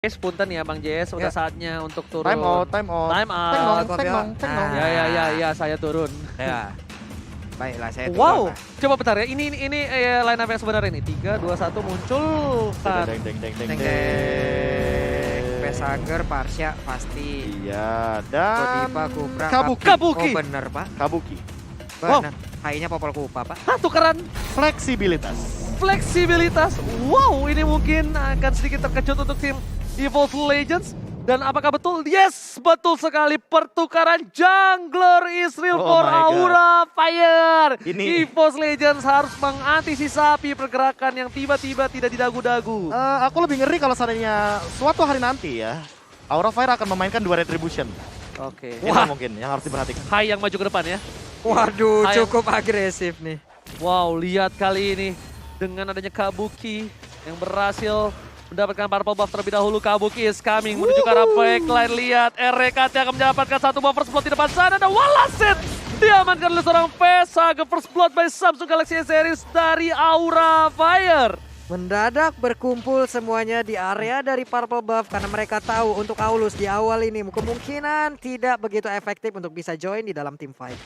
Punten ya Bang Jess, udah saatnya untuk turun. Time out, time out. Time out. Teng-nong. Ya, saya turun. Ya. Baiklah, saya turun. Wow, Pak. coba bentar ya. Ini line up yang sebenarnya ini. 3, 2, 1 muncul. Deng. Pesager, Parsha pasti. Iya, dan Godiva, Kupra, Kabuki. Oh bener Pak. Kabuki. Bener. High-nya Popol Kupa Pak. Tukeran Fleksibilitas. Wow, ini mungkin akan sedikit terkejut untuk tim Evolve Legends. Dan apakah betul? Yes, betul sekali. Pertukaran jungler Israel Oh for my God. Aura Fire. Ini- Evolve Legends harus mengantisipasi pergerakan yang tiba-tiba tidak didagu-dagu. Aku lebih ngeri kalau seandainya suatu hari nanti ya, Aura Fire akan memainkan 2 Retribution. Oke. Itu mungkin yang harus diperhatikan. Hai yang maju ke depan ya. Waduh, Ayo. cukup agresif nih. Wow, lihat kali ini dengan adanya Kabuki yang berhasil mendapatkan purple buff terlebih dahulu. Kabuki is coming menuju ke arah backline. Lihat RKT akan mendapatkan satu buff first blood di depan sana. Dan Walasit diamankan oleh seorang Pesager first blood by Samsung Galaxy S Series dari Aura Fire. Mendadak berkumpul semuanya di area dari Purple Buff karena mereka tahu untuk Aulus di awal ini kemungkinan tidak begitu efektif untuk bisa join di dalam team fight.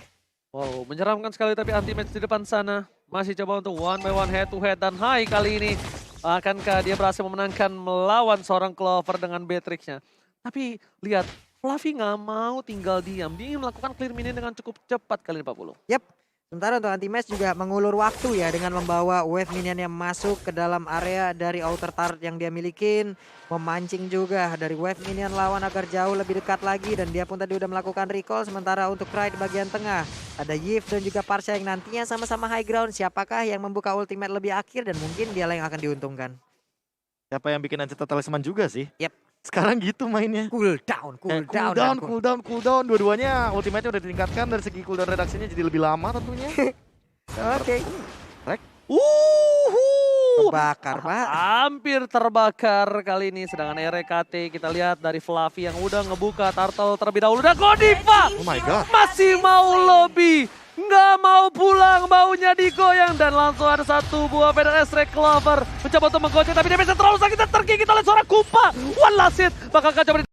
Wow, menyeramkan sekali tapi anti-match di depan sana. Masih coba untuk one by one head to head. Dan Hai kali ini akankah dia berhasil memenangkan melawan seorang Clover dengan Beatrix-nya. Tapi lihat, Fluffy nggak mau tinggal diam. Dia ingin melakukan clear minion dengan cukup cepat kali ini 40. Yap. Sementara untuk anti-match juga mengulur waktu ya dengan membawa wave minion yang masuk ke dalam area dari outer turret yang dia milikin. Memancing juga dari wave minion lawan agar jauh lebih dekat lagi dan dia pun tadi udah melakukan recall. Sementara untuk Pride bagian tengah ada Yif dan juga Parsha yang nantinya sama-sama high ground. Siapakah yang membuka ultimate lebih akhir dan mungkin dia yang akan diuntungkan. Siapa yang bikin Ancient Talisman juga sih? Yap. Sekarang gitu mainnya. Cooldown. Cooldown. Dua-duanya ultimate-nya udah ditingkatkan dari segi cooldown reduksinya jadi lebih lama tentunya. Oke. Kebakar Pak. Hampir terbakar kali ini. Sedangkan RKT kita lihat dari Fluffy yang udah ngebuka turtle terlebih dahulu. Dan Godiva Oh my God. masih mau lebih. Nggak mau pulang, maunya digoyang. Dan langsung ada satu buah Feather Ray Clover. Mencoba untuk menggocek tapi dia bisa terlalu sakit dan tergigit oleh seorang Kupa. One last hit. Bakal coba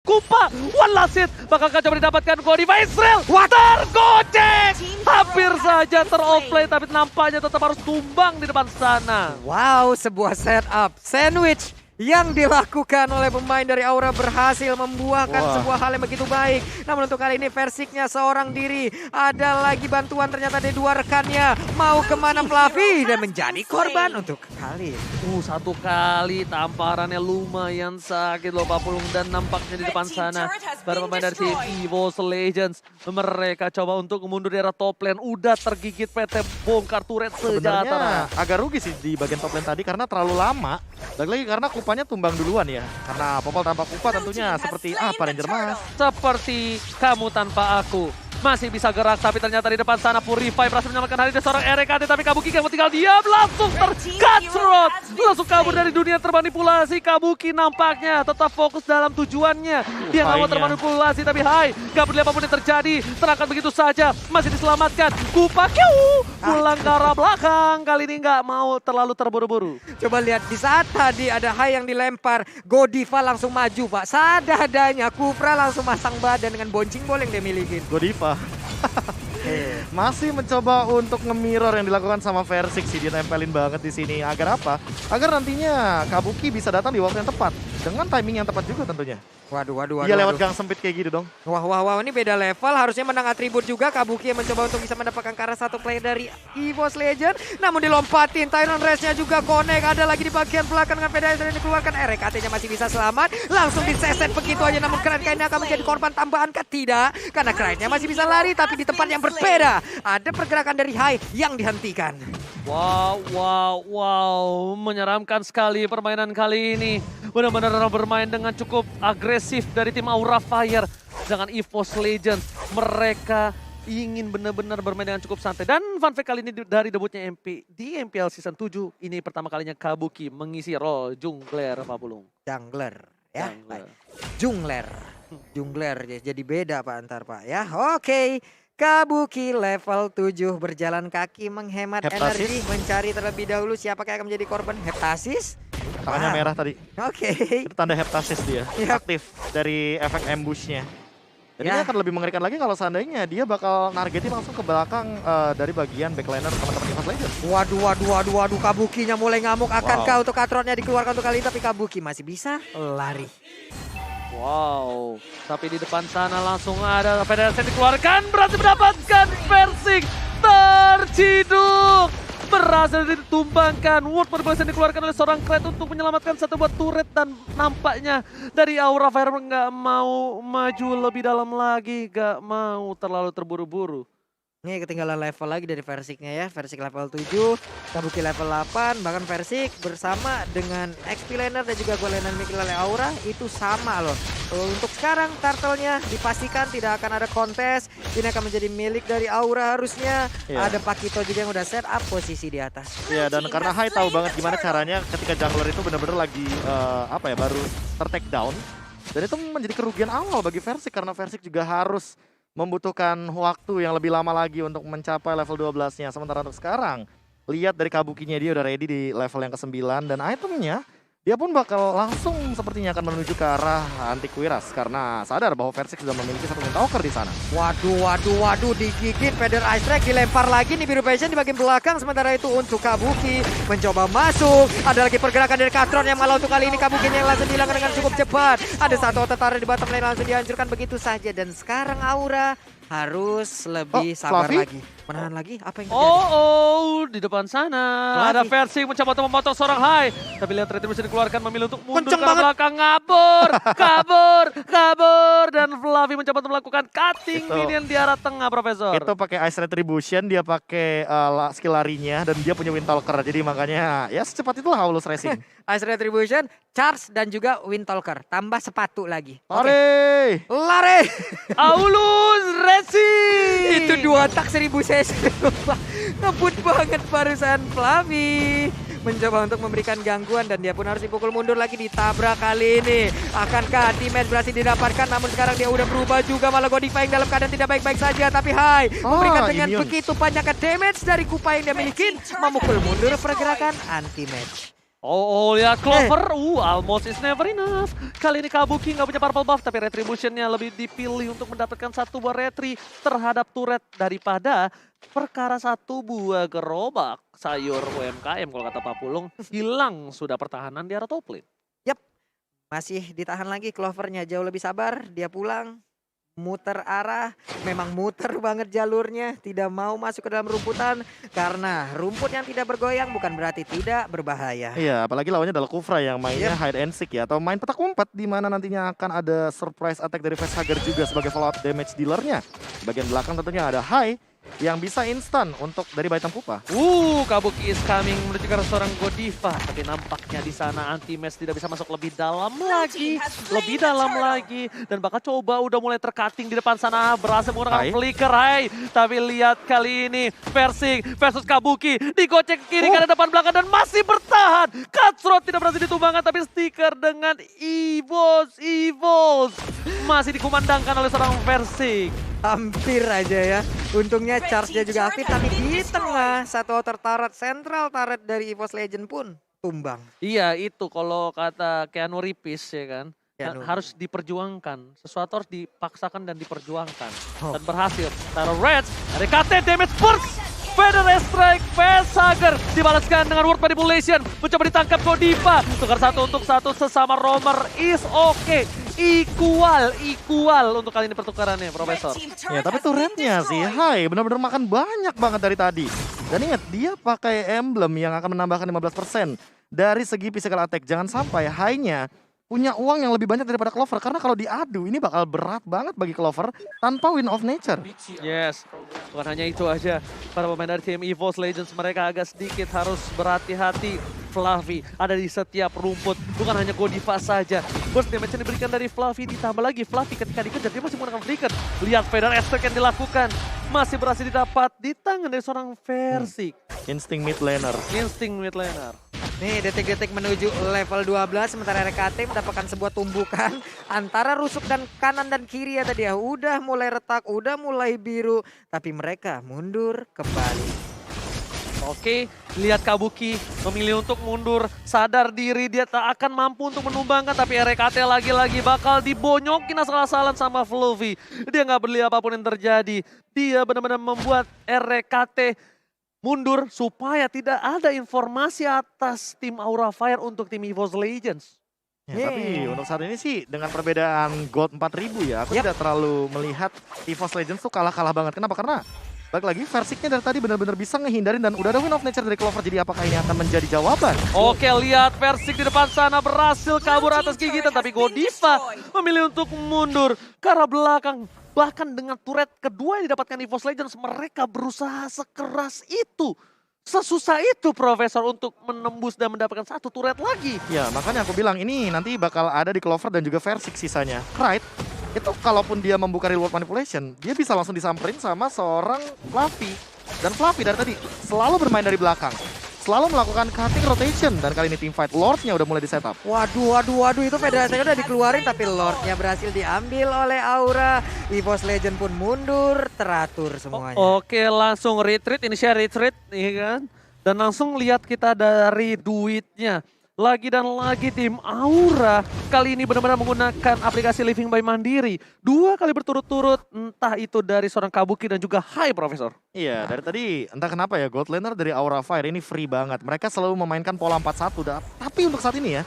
Kupa, one last hit, bakal coba didapatkan Godiva Israel, tergocek, hampir saja terofflane tapi nampaknya tetap harus tumbang di depan sana. Wow, sebuah setup sandwich yang dilakukan oleh pemain dari Aura berhasil membuahkan sebuah hal yang begitu baik. Namun untuk kali ini Versiknya seorang diri. Ada lagi bantuan ternyata dari dua rekannya. Mau kemana Fluffy dan menjadi korban untuk kali ini. Satu kali tamparannya lumayan sakit loh Pak Pulung. Dan nampaknya di depan sana para pemain dari tim Evolve Legends. Mereka coba untuk mundur di arah top lane. Udah tergigit PT bongkar turret sejahtera. Sebenarnya agak rugi sih di bagian top lane tadi karena terlalu lama. Lagi karena Kupanya tumbang duluan ya. Karena Popol tanpa Kupa tentunya seperti apa Ranger Mas? Seperti kamu tanpa aku. Masih bisa gerak tapi ternyata di depan sana Purify berhasil menyelamatkan hari ini seorang RKT. Tapi Kabuki yang tinggal diam langsung terkacrot. Langsung kabur dari dunia termanipulasi. Kabuki nampaknya tetap fokus dalam tujuannya. Dia nggak mau termanipulasi tapi Hai. Gak peduli apapun yang terjadi. Terangkat begitu saja. Masih diselamatkan. Kupa pulang ke arah belakang. Kali ini nggak mau terlalu terburu-buru. Coba lihat di saat tadi ada Hai yang dilempar. Godiva langsung maju Pak. Sadadanya Kupra langsung masang badan dengan boncing ball yang dia miliki. Godiva. Masih mencoba untuk nge-mirror yang dilakukan sama Versik sih. Dia nempelin banget di sini. Agar apa? Agar nantinya Kabuki bisa datang di waktu yang tepat. Dengan timing yang tepat juga tentunya. Waduh. Dia lewat gang sempit kayak gitu dong. Wah, ini beda level. Harusnya menang atribut juga. Kabuki yang mencoba untuk bisa mendapatkan ke arah satu player dari Evolve Legend. Namun dilompatin. Tyron Race-nya juga connect. Ada lagi di bagian belakang dengan pedagang yang dikeluarkan. RKT-nya masih bisa selamat. Langsung diseset begitu aja. Namun Kraid kayaknya akan menjadi korban tambahan kah? Tidak. Karena Kraid-nya masih bisa lari. Tapi di tempat yang berbeda. Ada pergerakan dari Hai yang dihentikan. Wow. Menyeramkan sekali permainan kali ini. Benar-benar bermain dengan cukup agresif dari tim Aura Fire. Sedangkan Evolve Legends, mereka ingin benar-benar bermain dengan cukup santai. Dan fun fact kali ini dari debutnya MP di MPL Season 7, ini pertama kalinya Kabuki mengisi role jungler Pak Pulung. Jungler ya. Jungler. Jungler jadi beda Pak antar Pak ya. Oke. Kabuki level 7 berjalan kaki menghemat Heptasis. energi, mencari terlebih dahulu siapa yang akan menjadi korban Heptasis. Tangannya Wow. merah tadi. Oke. Itu tanda heptasis dia. Yap. Aktif dari efek ambushnya. Jadi Ya. ini akan lebih mengerikan lagi kalau seandainya dia bakal nargetin langsung ke belakang dari bagian backliner teman-teman EVOS Legends. Waduh, Kabukinya mulai ngamuk. Akankah Wow. untuk Katronnya dikeluarkan untuk kali ini, tapi Kabuki masih bisa lari. Wow, tapi di depan sana langsung ada Federasi yang dikeluarkan, berhasil mendapatkan Versing terciduk. Berhasil ditumbangkan, World Manipulation dikeluarkan oleh seorang Kret untuk menyelamatkan satu buah turret dan nampaknya dari Aura Fire nggak mau maju lebih dalam lagi, nggak mau terlalu terburu-buru. Ini ketinggalan level lagi dari Versiknya ya. Versik level 7, Kabuki level 8, bahkan Versik bersama dengan XP Laner dan juga Gol Laner Mikil oleh Aura itu sama loh. Untuk sekarang turtle-nya dipastikan tidak akan ada kontes. Ini akan menjadi milik dari Aura harusnya. Iya. Ada Pakito juga yang udah set up posisi di atas. Ya dan karena Hai tahu banget gimana caranya ketika jungler itu benar-benar lagi baru ter-take down. Dan itu menjadi kerugian awal bagi Versik karena Versik juga harus membutuhkan waktu yang lebih lama lagi untuk mencapai level 12-nya. Sementara untuk sekarang, lihat dari Kabukinya dia udah ready di level yang ke-9 dan itemnya dia pun bakal langsung sepertinya akan menuju ke arah Antiquiras karena sadar bahwa Versik sudah memiliki satu Windtalker di sana. Waduh, digigit Feather Ice Strike, dilempar lagi nih Biru Passion di bagian belakang. Sementara itu untuk Kabuki mencoba masuk. Ada lagi pergerakan dari Katron yang malah untuk kali ini Kabukinya yang langsung dihilangkan dengan cukup cepat. Ada satu tentara di bottom lane langsung dihancurkan begitu saja. Dan sekarang Aura harus lebih sabar Fluffy? lagi. Menahan lagi apa yang terjadi? Di depan sana Lagi. ada Versing mencoba untuk memotong seorang Hai. Tapi lihat Retribution dikeluarkan, memilih untuk mundur Kenceng ke arah banget. belakang, kabur. Dan Fluffy mencoba untuk melakukan cutting Itu. minion di arah tengah, Profesor. Itu pakai Ice Retribution, dia pakai skill larinya dan dia punya Windtalker. Jadi makanya ya secepat itulah Aulus Racing. Ice Retribution, Charge dan juga Windtalker. Tambah sepatu lagi. Oke. Lari! Lari! Aulus Racing! Itu 2 tak 1000 cc. Ngebut banget barusan Fluffy. Mencoba untuk memberikan gangguan dan dia pun harus dipukul mundur lagi, ditabrak kali ini. Akankah damage berhasil didapatkan, namun sekarang dia udah berubah juga, malah Godiva yang dalam keadaan tidak baik-baik saja. Tapi Hai memberikan dengan immune. begitu banyak damage dari Kupa yang dia miliki, memukul mundur pergerakan anti-match. Lihat Clover, almost is never enough. Kali ini Kabuki nggak punya purple buff, tapi Retribution-nya lebih dipilih untuk mendapatkan satu buah retri terhadap turret daripada perkara satu buah gerobak sayur UMKM kalau kata Pak Pulung. Hilang sudah pertahanan di arah top lane. Yap, masih ditahan lagi Clovernya, jauh lebih sabar, dia pulang. Muter arah, memang muter banget jalurnya, tidak mau masuk ke dalam rumputan karena rumput yang tidak bergoyang bukan berarti tidak berbahaya. Iya, apalagi lawannya adalah Kufra yang mainnya hide and seek ya, atau main petak umpet di mana nantinya akan ada surprise attack dari Facehugger juga sebagai follow up damage dealernya. Di bagian belakang tentunya ada Hai yang bisa instan untuk dari Baitam Pupa. Kabuki is coming menuju ke arah seorang Godiva, tapi nampaknya di sana anti-match tidak bisa masuk lebih dalam lagi, dan bakal coba udah mulai tercutting di depan sana, berhasil menggunakan Hai. flicker Hai. Tapi lihat kali ini Versing versus Kabuki, digocek kiri kanan depan belakang dan masih bertahan. Cutthroat tidak berhasil ditumbangkan, tapi stiker dengan EVOS masih dikumandangkan oleh seorang Versing. Hampir aja ya. Untungnya charge-nya juga aktif, tapi di tengah satu outer turret, central turret dari EVOS Legend pun tumbang. Iya itu kalau kata Keanu Reeves ya kan. Keanu. Harus diperjuangkan. Sesuatu harus dipaksakan dan diperjuangkan. Oh. Dan berhasil. Taruh Reds, ada KT damage burst. Feather Strike, Facehugger dibalaskan dengan World Manipulation. Mencoba ditangkap Godiva. Tukar 1 untuk 1 sesama roamer is okay. Equal untuk kali ini pertukarannya, Profesor. Ya, tapi turretnya sih Hai benar-benar makan banyak banget dari tadi. Dan ingat, dia pakai emblem yang akan menambahkan 15% dari segi physical attack. Jangan sampai Hai-nya punya uang yang lebih banyak daripada Clover. Karena kalau diadu ini bakal berat banget bagi Clover tanpa Win of Nature. Yes, bukan hanya itu aja. Para pemain dari tim EVOS Legends mereka agak sedikit harus berhati-hati. Fluffy ada di setiap rumput, bukan hanya Godiva saja. Burst damage yang diberikan dari Fluffy, ditambah lagi Fluffy ketika dikejar dia masih menggunakan flicker. Lihat Feather Strike yang dilakukan, masih berhasil didapat di tangan dari seorang Versik. Instinct mid laner. Instinct mid laner. Nih detik-detik menuju level 12 sementara RKT mendapatkan sebuah tumbukan antara rusuk dan kanan dan kiri ya tadi ya. Udah mulai retak, udah mulai biru. Tapi mereka mundur kembali. Oke, lihat Kabuki memilih untuk mundur, sadar diri dia tak akan mampu untuk menumbangkan, tapi RKT lagi-lagi bakal dibonyokin asal-asalan sama Fluffy. Dia nggak peduli apapun yang terjadi, dia benar-benar membuat RKT mundur supaya tidak ada informasi atas tim Aura Fire untuk tim EVOS Legends. Ya, tapi untuk saat ini sih dengan perbedaan gold 4000 ya, aku tidak terlalu melihat EVOS Legends tuh kalah-kalah banget. Kenapa? Karena balik lagi Versiknya dari tadi benar-benar bisa ngehindarin dan udah ada win of nature dari Clover. Jadi apakah ini akan menjadi jawaban? Oke, lihat Versik di depan sana berhasil kabur atas gigitan, tapi Godiva memilih untuk mundur ke arah belakang. Bahkan dengan turret kedua yang didapatkan EVOS Legends, mereka berusaha sekeras itu. Sesusah itu Profesor untuk menembus dan mendapatkan satu turret lagi. Ya, makanya aku bilang ini nanti bakal ada di Clover dan juga Versik sisanya. Right? Itu kalaupun dia membuka reward manipulation, dia bisa langsung disamperin sama seorang Fluffy. Dan Fluffy dari tadi selalu bermain dari belakang. Selalu melakukan cutting rotation. Dan kali ini team fight Lordnya udah mulai di setup. Waduh, itu federasinya udah dikeluarin tapi Lordnya berhasil diambil oleh Aura. EVOS Legend pun mundur, teratur semuanya. Oke, langsung retreat, initial retreat, iya kan? Dan langsung lihat kita dari duitnya. Lagi dan lagi tim Aura kali ini benar-benar menggunakan aplikasi Living by Mandiri. 2 kali berturut-turut, entah itu dari seorang Kabuki dan juga Hai Profesor. Iya, dari tadi entah kenapa ya gold laner dari Aura Fire ini free banget. Mereka selalu memainkan pola 4-1. Tapi untuk saat ini ya,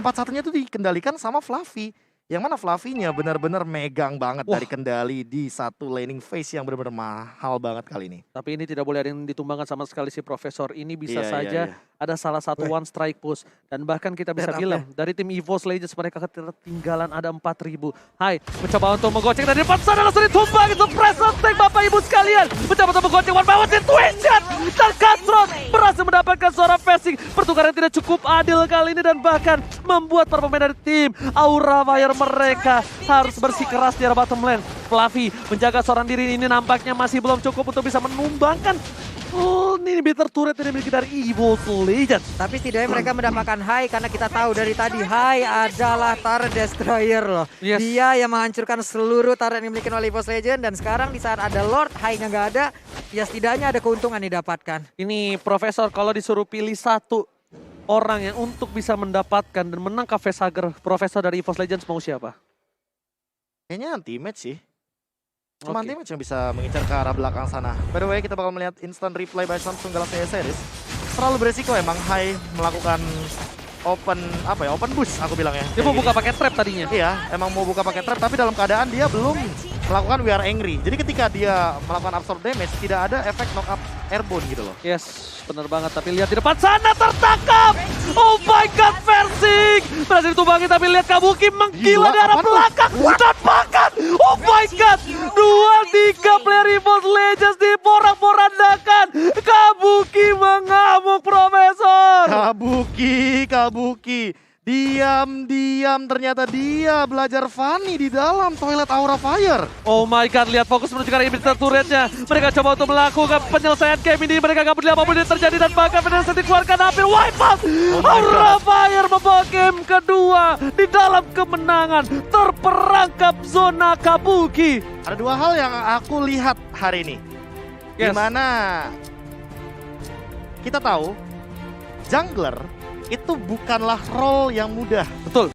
4-1-nya itu dikendalikan sama Fluffy. Yang mana Fluffy-nya benar-benar megang banget dari kendali di satu laning phase yang benar-benar mahal banget kali ini. Tapi ini tidak boleh ada yang ditumbangkan sama sekali si Profesor. Ini bisa Iya, saja iya. ada salah satu one strike push. Dan bahkan kita bisa Lihat bilang dari tim EVOS Legends mereka ketinggalan ada 4.000. Hai, mencoba untuk menggocek dari depan sana langsung ditumbang. Itu press attack Bapak Ibu sekalian. Mencoba untuk menggocek one by one twin shot. Dan Cutthroat berhasil mendapatkan suara Versik. Pertukaran tidak cukup adil kali ini dan bahkan membuat para pemain dari tim Aura Fire mereka harus bersikeras di arah bottom lane. Fluffy menjaga seorang diri ini nampaknya masih belum cukup untuk bisa menumbangkan ini bitter turret yang dimiliki dari EVOS Legends. Tapi setidaknya mereka mendapatkan Hai karena kita tahu dari tadi Hai adalah turret destroyer loh. Yes. Dia yang menghancurkan seluruh turret yang dimiliki oleh EVOS Legends dan sekarang di saat ada Lord, Hai-nya nggak ada, ya setidaknya ada keuntungan didapatkan. Ini Profesor kalau disuruh pilih satu orang yang untuk bisa mendapatkan dan menangkap Vesager Profesor dari EVOS Legends mau siapa? Kayaknya anti-match sih. Cuma Oke. anti-match yang bisa mengincar ke arah belakang sana. By the way, kita bakal melihat instant replay by Samsung Galaxy S series. Terlalu beresiko emang Hai melakukan open boost aku bilangnya. Dia mau buka pakai trap tadinya. Iya, emang mau buka pakai trap tapi dalam keadaan dia belum melakukan We Are Angry. Jadi ketika dia melakukan absorb damage tidak ada efek knock up airborne gitu loh. Yes, bener banget. Tapi lihat di depan sana tertangkap. Oh my god, Versik berhasil ditumbangi tapi lihat Kabuki menggila Gila, di arah apaan tuh? belakang dan bahkan oh my god, 2-3 player EVOS Legends diporak-porandakan. Kabuki mengamuk Profesor. Kabuki. Diam-diam ternyata dia belajar Fanny di dalam toilet Aura Fire. Oh my god, lihat fokus menuju ke arah inhibitor turretnya. Mereka coba untuk melakukan penyelesaian game ini. Mereka gak peduli apapun yang terjadi dan bahkan Federasi dikeluarkan hampir wipe out. Aura Fire membawa game kedua di dalam kemenangan. Terperangkap zona Kabuki. Ada 2 hal yang aku lihat hari ini. Yes. Dimana kita tahu jungler itu bukanlah role yang mudah. Betul.